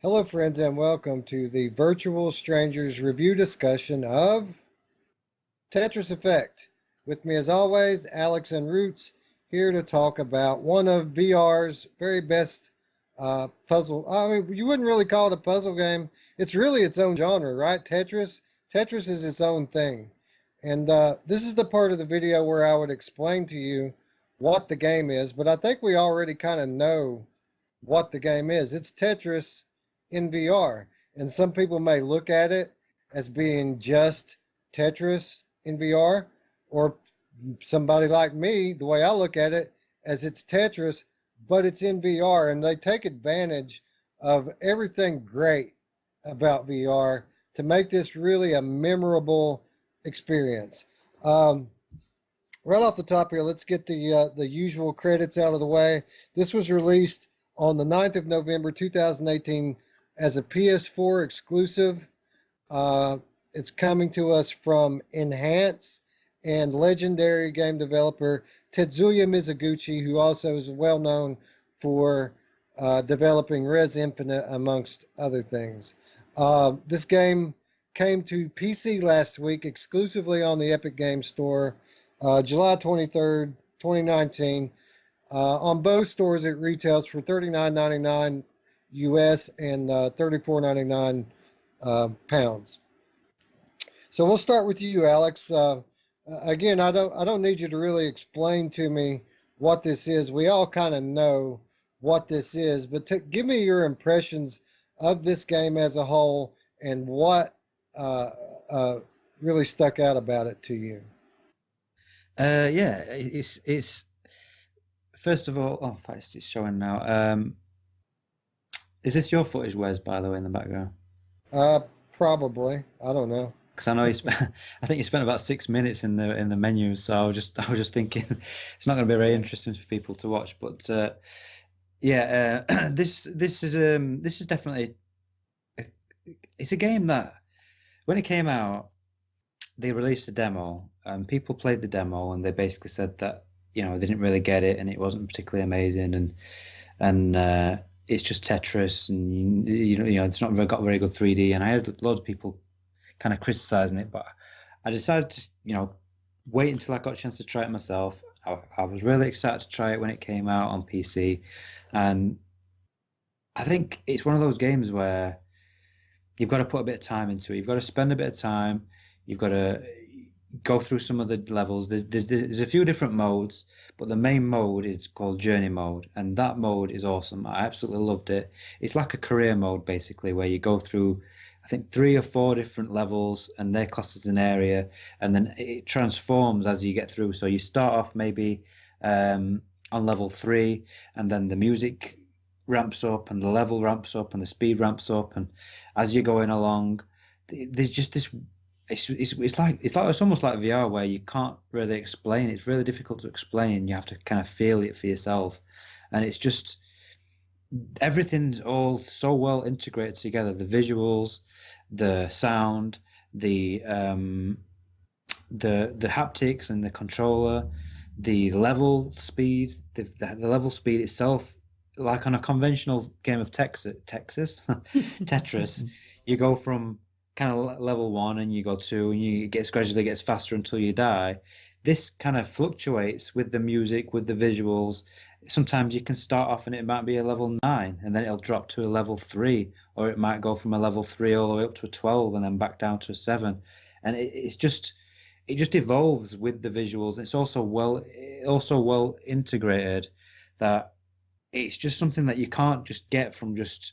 Hello, friends, and welcome to the Virtual Strangers review discussion of Tetris Effect. With me, as always, Alex and Roots, here to talk about one of VR's very best puzzle. I mean, you wouldn't really call it a puzzle game. It's really its own genre, right? Tetris. Tetris is its own thing. And this is the part of the video where I would explain to you what the game is, but I think we already kind of know what the game is. It's Tetris in VR. And some people may look at it as being just Tetris in VR, or somebody like me, the way I look at it, as it's Tetris, but it's in VR. And they take advantage of everything great about VR to make this really a memorable experience. Um, right off the top here, let's get the usual credits out of the way. This was released on the 9th of November 2018 as a PS4 exclusive. It's coming to us from Enhance and legendary game developer Tetsuya Mizuguchi, who also is well known for developing Res Infinite, amongst other things. This game came to PC last week exclusively on the Epic Games Store, July 23rd, 2019. On both stores, it retails for $39.99 US and $34.99 pounds. So we'll start with you, Alex. Again, I don't need you to really explain to me what this is. We all kind of know what this is, but give me your impressions of this game as a whole and what really stuck out about it to you. Yeah, it's first of all. Oh, in fact, it's showing now. Is this your footage, Wes? By the way, in the background, Uh, Probably. I don't know. because I know you spent. I think you spent about 6 minutes in the menu. So I was just thinking, it's not going to be very interesting for people to watch. But yeah, this is definitely it's a game that when it came out, they released a demo and people played the demo and they basically said that they didn't really get it and it wasn't particularly amazing and it's just Tetris and it's not got very good 3D, and I had loads of people kind of criticizing it, but I decided to wait until I got a chance to try it myself. I was really excited to try it when it came out on PC, and I think it's one of those games where you've got to put a bit of time into it. You've got to spend a bit of time. You've got to go through some of the levels. There's a few different modes, but the main mode is called Journey mode, and that mode is awesome. I absolutely loved it. It's like a career mode basically, where you go through, I think, 3 or 4 different levels, and they're classed as an area, and then it transforms as you get through. So you start off maybe on level 3, and then the music ramps up, and the level ramps up, and the speed ramps up, and as you're going along, there's just this. It's almost like VR where you can't really explain. It's really difficult to explain. You have to kind of feel it for yourself, and it's just everything's all so well integrated together. The visuals, the sound, the haptics and the controller, the level speed, the level speed itself. Like on a conventional game of Tetris, you go from kind of level 1 and you go 2 and you gradually gets faster until you die. This kind of fluctuates with the music, with the visuals. Sometimes you can start off and it might be a level 9 and then it'll drop to a level 3, or it might go from a level 3 all the way up to a 12 and then back down to a 7. And it just evolves with the visuals. It's also well integrated, that it's just something that you can't just get from just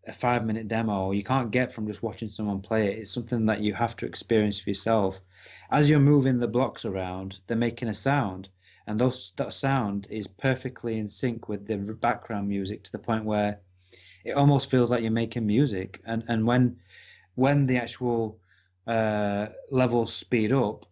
a 5-minute demo. You can't get from just watching someone play it. It's something that you have to experience for yourself. As you're moving the blocks around, they're making a sound, and that sound is perfectly in sync with the background music to the point where it almost feels like you're making music. And when the actual levels speed up,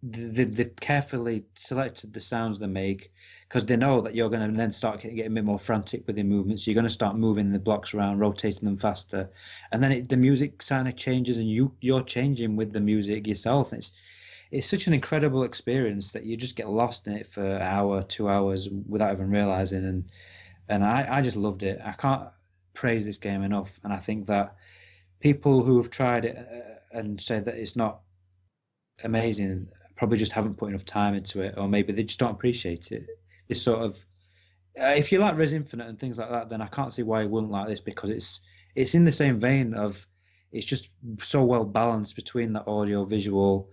they've carefully selected the sounds they make, because they know that you're going to then start getting a bit more frantic with your movements. You're going to start moving the blocks around, rotating them faster, and then the music kind of changes, and you're changing with the music yourself. It's such an incredible experience that you just get lost in it for an hour, 2 hours without even realizing, and I just loved it. I can't praise this game enough, and I think that people who have tried it and said that it's not amazing probably just haven't put enough time into it, or maybe they just don't appreciate it. This sort of if you like Res Infinite and things like that, then I can't see why you wouldn't like this, because it's in the same vein of it's just so well balanced between the audio visual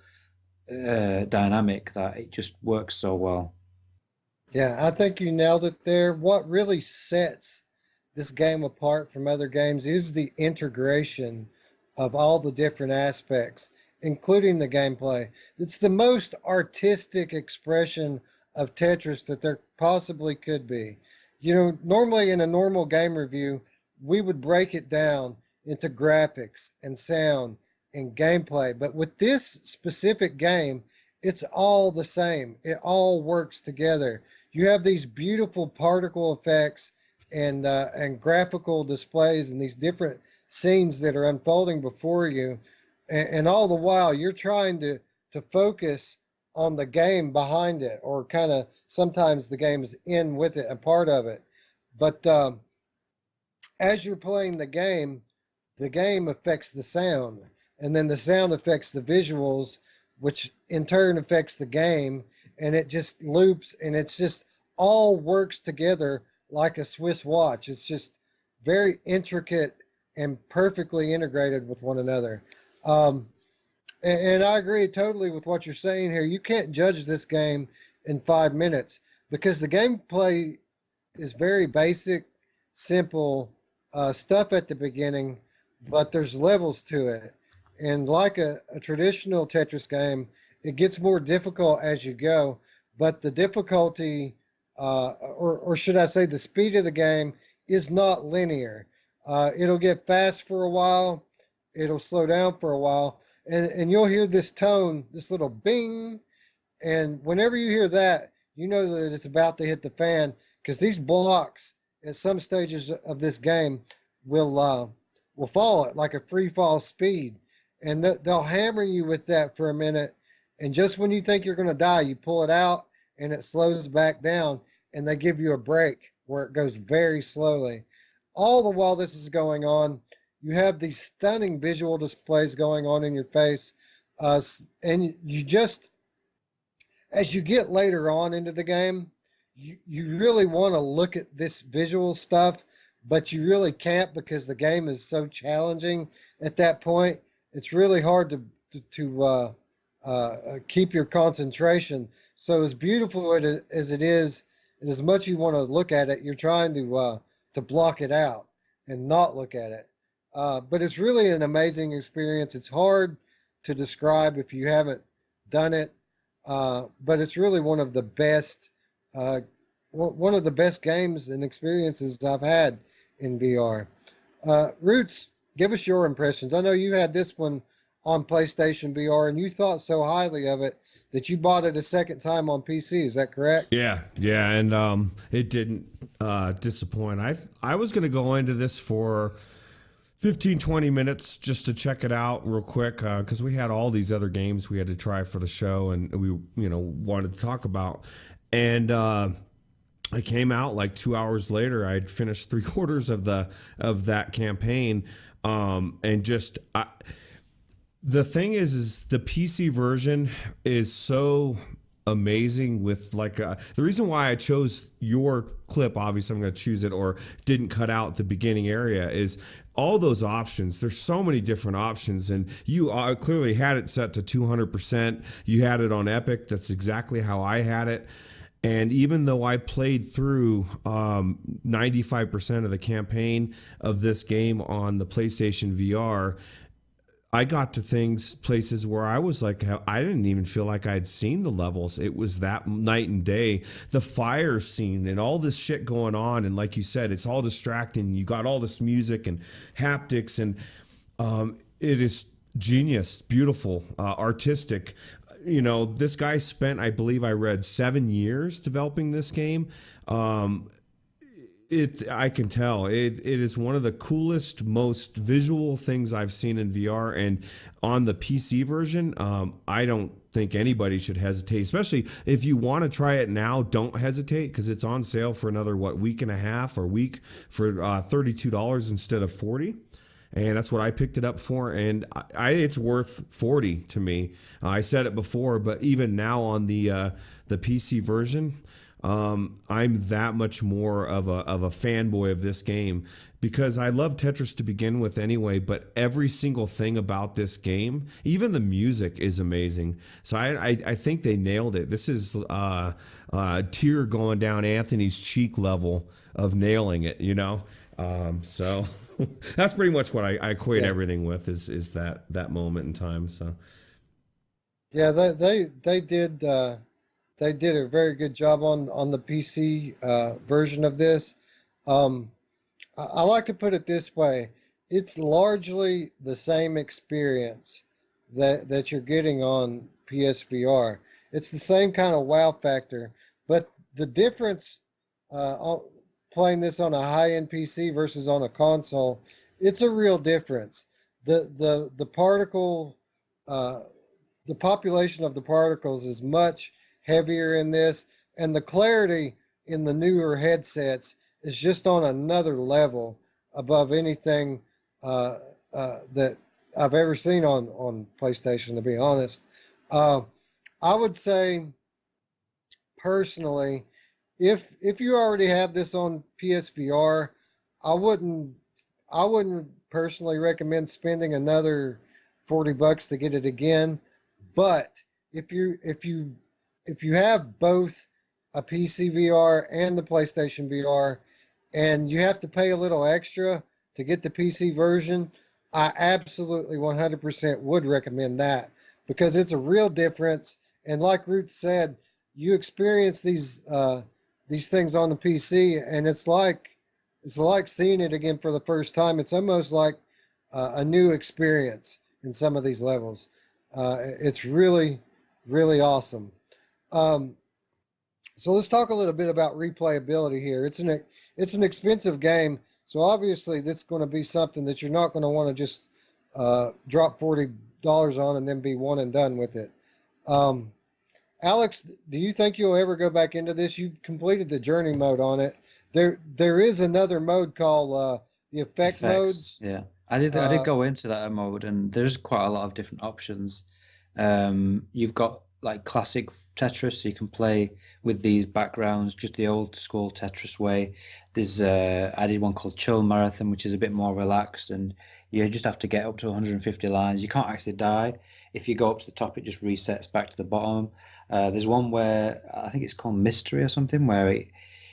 dynamic that it just works so well. Yeah, I think you nailed it there. What really sets this game apart from other games is the integration of all the different aspects, including the gameplay. It's the most artistic expression of Tetris that there possibly could be. Normally in a normal game review, we would break it down into graphics and sound and gameplay. But with this specific game, it's all the same. It all works together. You have these beautiful particle effects and graphical displays and these different scenes that are unfolding before you, and all the while you're trying to focus on the game behind it, or kind of sometimes the game is in with it, a part of it. But as you're playing the game affects the sound, and then the sound affects the visuals, which in turn affects the game, and it just loops, and it's just all works together like a Swiss watch. It's just very intricate and perfectly integrated with one another. And I agree totally with what you're saying here. You can't judge this game in 5 minutes because the gameplay is very basic, simple stuff at the beginning, but there's levels to it. And like a traditional Tetris game, it gets more difficult as you go, but the difficulty, or should I say the speed of the game, is not linear. It'll get fast for a while, it'll slow down for a while, and you'll hear this tone, this little bing, and whenever you hear that, you know that it's about to hit the fan, because these blocks at some stages of this game will fall at like a free fall speed, and they'll hammer you with that for a minute, and just when you think you're going to die, you pull it out and it slows back down, and they give you a break where it goes very slowly. All the while this is going on, you have these stunning visual displays going on in your face, and you just, as you get later on into the game, you really want to look at this visual stuff, but you really can't because the game is so challenging at that point. It's really hard to keep your concentration. So as beautiful as it is, and as much you want to look at it, you're trying to block it out and not look at it. But it's really an amazing experience. It's hard to describe if you haven't done it, but it's really one of the best games and experiences I've had in VR. Roots, give us your impressions. I know you had this one on PlayStation VR, and you thought so highly of it that you bought it a second time on PC. Is that correct? Yeah, and it didn't disappoint. I was going to go into this for 15-20 minutes just to check it out real quick, because we had all these other games we had to try for the show, and we wanted to talk about. And I came out like 2 hours later. I'd finished 3/4 of that campaign, and just the thing is the PC version is so amazing with the reason why I chose your clip, obviously I'm going to choose it, or didn't cut out the beginning area, is all those options. There's so many different options, and you clearly had it set to 200%. You had it on Epic. That's exactly how I had it. And even though I played through 95% of the campaign of this game on the PlayStation VR, I got to places where I was like, I didn't even feel like I'd seen the levels. It was that night and day. The fire scene and all this shit going on. And like you said, it's all distracting. You got all this music and haptics, and it is genius, beautiful, artistic. This guy spent, I believe I read, 7 years developing this game. I can tell it is one of the coolest, most visual things I've seen in VR. And on the PC version, I don't think anybody should hesitate, especially if you want to try it now. Don't hesitate, because it's on sale for another week and a half or week for $32 instead of 40. And that's what I picked it up for, and it's worth 40 to me. I said it before, but even now on the PC version, I'm that much more of a fanboy of this game, because I love Tetris to begin with anyway. But every single thing about this game, even the music, is amazing. So I think they nailed it. This is tear going down Anthony's cheek level of nailing it. So that's pretty much what I equate everything with is that moment in time. So yeah, they did a very good job on the PC version of this. I like to put it this way: it's largely the same experience that you're getting on PSVR. It's the same kind of wow factor, but the difference playing this on a high-end PC versus on a console, it's a real difference. The particle, the population of the particles is much heavier in this, and the clarity in the newer headsets is just on another level above anything that I've ever seen on PlayStation, to be honest. I would say personally, if you already have this on PSVR, I wouldn't personally recommend spending another $40 to get it again. But if you have both a PC VR and the PlayStation VR, and you have to pay a little extra to get the PC version, I absolutely 100% would recommend that, because it's a real difference. And like Ruth said, you experience these things on the PC, and it's like seeing it again for the first time. It's almost like a new experience in some of these levels. It's really, really awesome. So let's talk a little bit about replayability here. It's an expensive game, so obviously this is going to be something that you're not going to want to just drop $40 on and then be one and done with it. Alex, do you think you'll ever go back into this? You've completed the journey mode on it. There is another mode called the effect modes. Yeah, I did go into that mode, and there's quite a lot of different options. You've got like classic Tetris, so you can play with these backgrounds, just the old school Tetris way. There's I did one called Chill Marathon, which is a bit more relaxed, and you just have to get up to 150 lines. You can't actually die. If you go up to the top, it just resets back to the bottom. There's one where I think it's called Mystery or something, where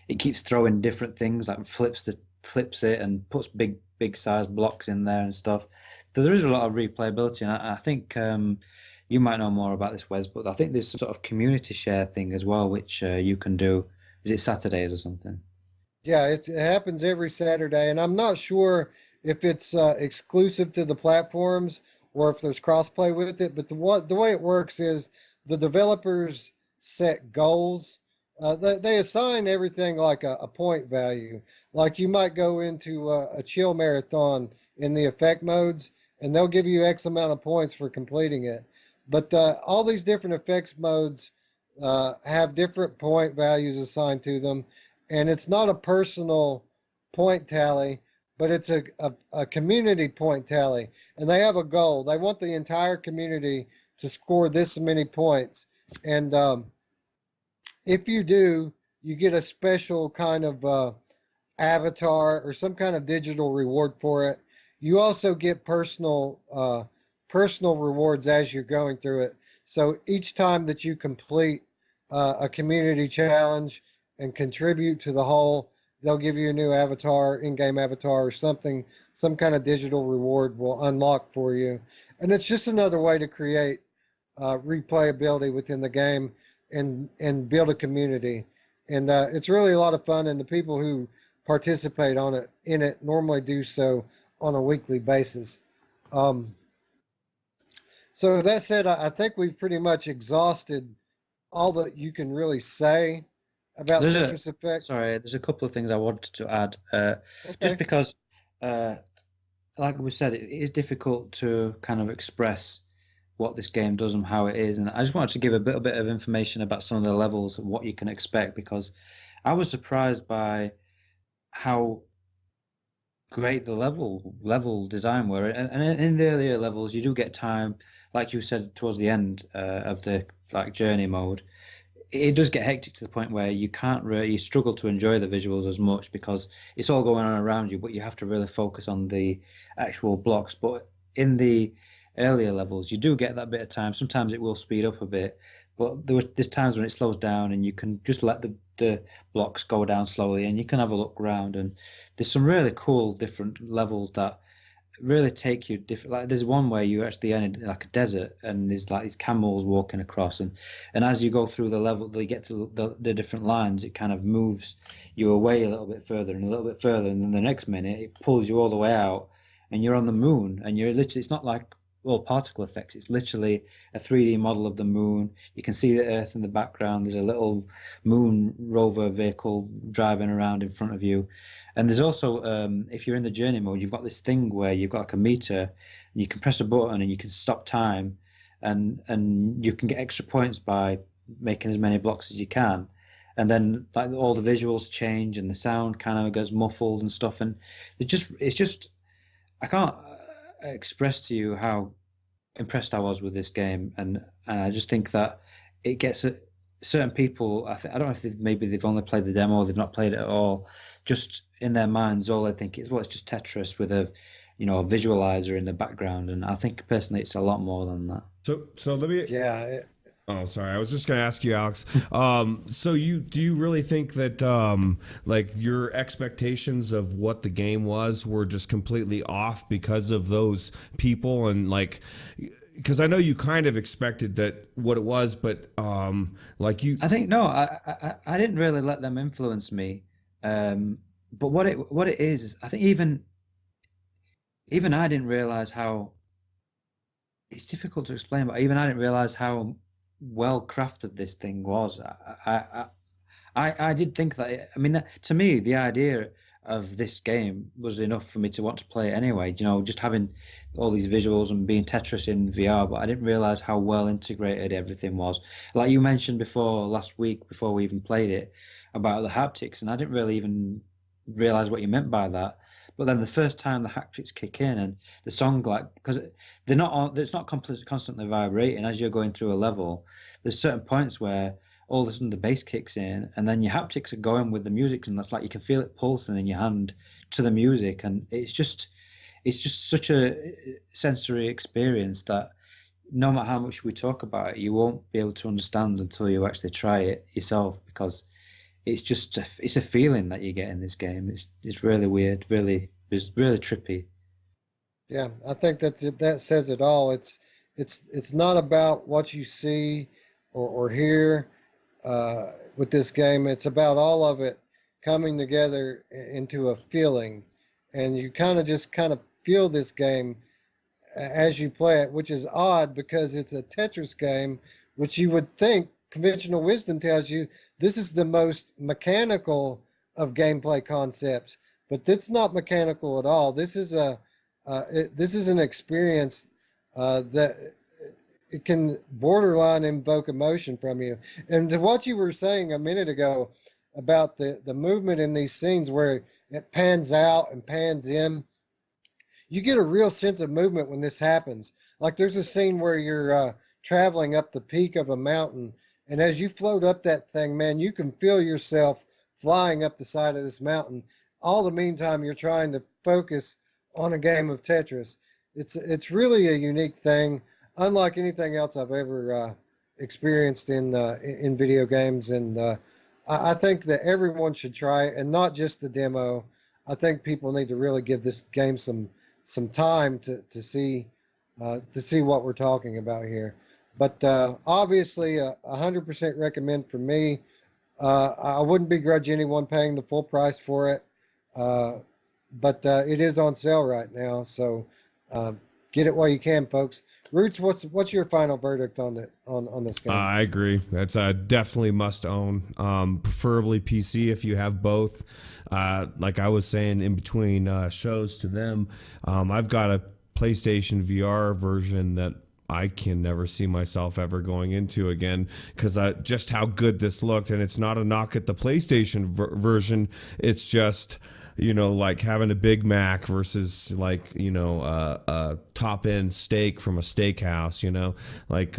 it keeps throwing different things, like flips it and puts big size blocks in there and stuff. So there is a lot of replayability, and I think you might know more about this, Wes, but I think there's some sort of community share thing as well, which you can do. Is it Saturdays or something? Yeah, it happens every Saturday, and I'm not sure if it's exclusive to the platforms or if there's crossplay with it. But the way it works is the developers set goals. They assign everything like a point value. Like you might go into a chill marathon in the effect modes, and they'll give you X amount of points for completing it. But all these different effects modes have different point values assigned to them, and it's not a personal point tally, but it's a community point tally, and they have a goal. They want the entire community to score this many points, and if you do, you get a special kind of avatar or some kind of digital reward for it. You also get personal rewards as you're going through it. So each time that you complete a community challenge and contribute to the whole, they'll give you a new avatar, in-game avatar, or something, some kind of digital reward will unlock for you. And it's just another way to create replayability within the game and build a community. And it's really a lot of fun, and the people who participate in it normally do so on a weekly basis. So that said, I think we've pretty much exhausted all that you can really say about There's a Tetris Effect? sorry, there's a couple of things I wanted to add. Just Okay. because, uh, like we said, it is difficult to kind of express what this game does and how it is. And I just wanted to give a little bit of information about some of the levels and what you can expect, because I was surprised by how great the level design were. And in the earlier levels, you do get time, like you said, towards the end of the like journey mode. It does get hectic to the point where you can't really you struggle to enjoy the visuals as much because it's all going on around you, but you have to really focus on the actual blocks. But in the earlier levels, you do get that bit of time. Sometimes it will speed up a bit, but there's times when it slows down and you can just let the blocks go down slowly and you can have a look around. And there's some really cool different levels that really take you different. Like there's one where you're actually in like a desert and there's like these camels walking across, and as you go through the level, they get to the different lines. It kind of moves you away a little bit further and a little bit further, and then the next minute it pulls you all the way out, and you're on the moon, and you're literally. It's not like well particle effects. It's literally a 3D model of the moon. You can see the Earth in the background. There's a little moon rover vehicle driving around in front of you. And there's also, if you're in the journey mode, you've got this thing where you've got like a meter, and you can press a button and you can stop time, and you can get extra points by making as many blocks as you can. And then like all the visuals change and the sound kind of gets muffled and stuff. And it's just I can't express to you how impressed I was with this game, and I just think that it gets certain people. I don't know if maybe they've only played the demo, or they've not played it at all. Just in their minds, all they think is, well, it's just Tetris with a, a visualizer in the background. And I think personally, it's a lot more than that. So let me. Yeah. Oh, sorry. I was just going to ask you, Alex. So do you really think that like your expectations of what the game was were just completely off because of those people, and like because I know you kind of expected that what it was, but like you. I think no, I didn't really let them influence me. But what it is I think even I didn't realize how it's difficult to explain, but even I didn't realize how well crafted this thing was. I did think that. I mean, to me, the idea of this game was enough for me to want to play it anyway. Just having all these visuals and being Tetris in VR. But I didn't realize how well integrated everything was. Like you mentioned before last week, before we even played it, about the haptics, and I didn't really even realize what you meant by that. But then the first time the haptics kick in and the song, like, because they're not on, it's not constantly vibrating as you're going through a level. There's certain points where all of a sudden the bass kicks in, and then your haptics are going with the music, and that's like you can feel it pulsing in your hand to the music, and it's just such a sensory experience that no matter how much we talk about it, you won't be able to understand until you actually try it yourself, because it's a feeling that you get in this game. It's really weird, it's really trippy. Yeah, I think that says it all. It's not about what you see or hear with this game. It's about all of it coming together into a feeling, and you kind of feel this game as you play it, which is odd because it's a Tetris game, which you would think conventional wisdom tells you this is the most mechanical of gameplay concepts, but it's not mechanical at all. This is this is an experience that it can borderline invoke emotion from you. And to what you were saying a minute ago about the movement in these scenes where it pans out and pans in, you get a real sense of movement when this happens. Like there's a scene where you're traveling up the peak of a mountain, and as you float up that thing, man, you can feel yourself flying up the side of this mountain. All the meantime, you're trying to focus on a game of Tetris. It's really a unique thing, unlike anything else I've ever experienced in video games. And I think that everyone should try it, and not just the demo. I think people need to really give this game some time to see what we're talking about here. But obviously, 100% recommend for me. I wouldn't begrudge anyone paying the full price for it, but it is on sale right now. So get it while you can, folks. Roots, what's your final verdict on it on this game? I agree. That's a definitely must own. Preferably PC if you have both. Like I was saying in between shows to them, I've got a PlayStation VR version that I can never see myself ever going into again because just how good this looked. And it's not a knock at the PlayStation version. It's just, like having a Big Mac versus like, a top end steak from a steakhouse, like,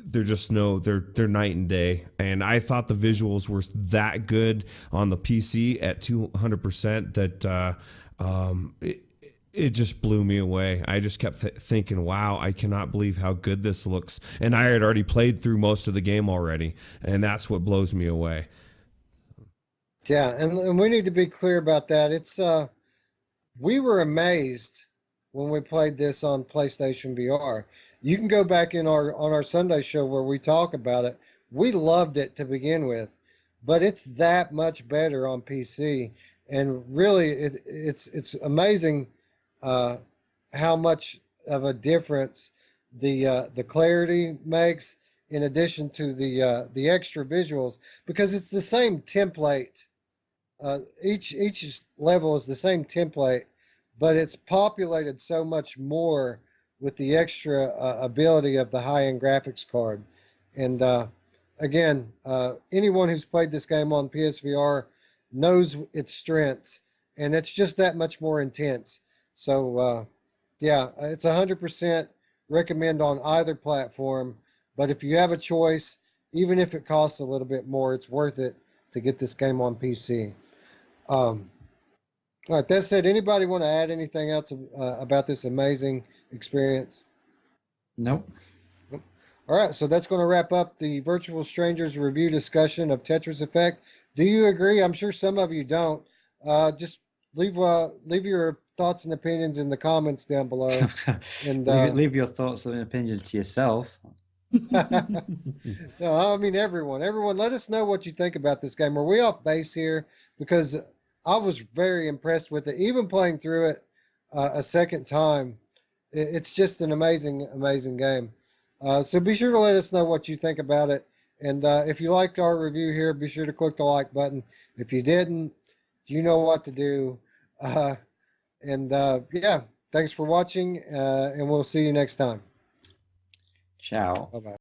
they're just they're night and day. And I thought the visuals were that good on the PC at 200% that, it just blew me away. I just kept thinking, wow, I cannot believe how good this looks. And I had already played through most of the game already. And that's what blows me away. Yeah, and we need to be clear about that. It's we were amazed when we played this on PlayStation VR. You can go back on our Sunday show where we talk about it. We loved it to begin with, but it's that much better on PC. And really, it's amazing how much of a difference the clarity makes, in addition to the extra visuals, because it's the same template. Each level is the same template, but it's populated so much more with the extra ability of the high-end graphics card. And again, anyone who's played this game on PSVR knows its strengths, and it's just that much more intense. So yeah, it's 100% recommend on either platform. But if you have a choice, even if it costs a little bit more, it's worth it to get this game on PC. All right, that said, anybody want to add anything else about this amazing experience? Nope. All right, so that's going to wrap up the Virtual Strangers review discussion of Tetris Effect. Do you agree? I'm sure some of you don't. Just leave your thoughts and opinions in the comments down below. And leave your thoughts and opinions to yourself. No, I mean everyone. Let us know what you think about this game. Are we off base here? Because I was very impressed with it. Even playing through it a second time, it's just an amazing game. So be sure to let us know what you think about it. And if you liked our review here, be sure to click the like button. If you didn't, you know what to do. Yeah, thanks for watching, and we'll see you next time. Ciao. Bye-bye.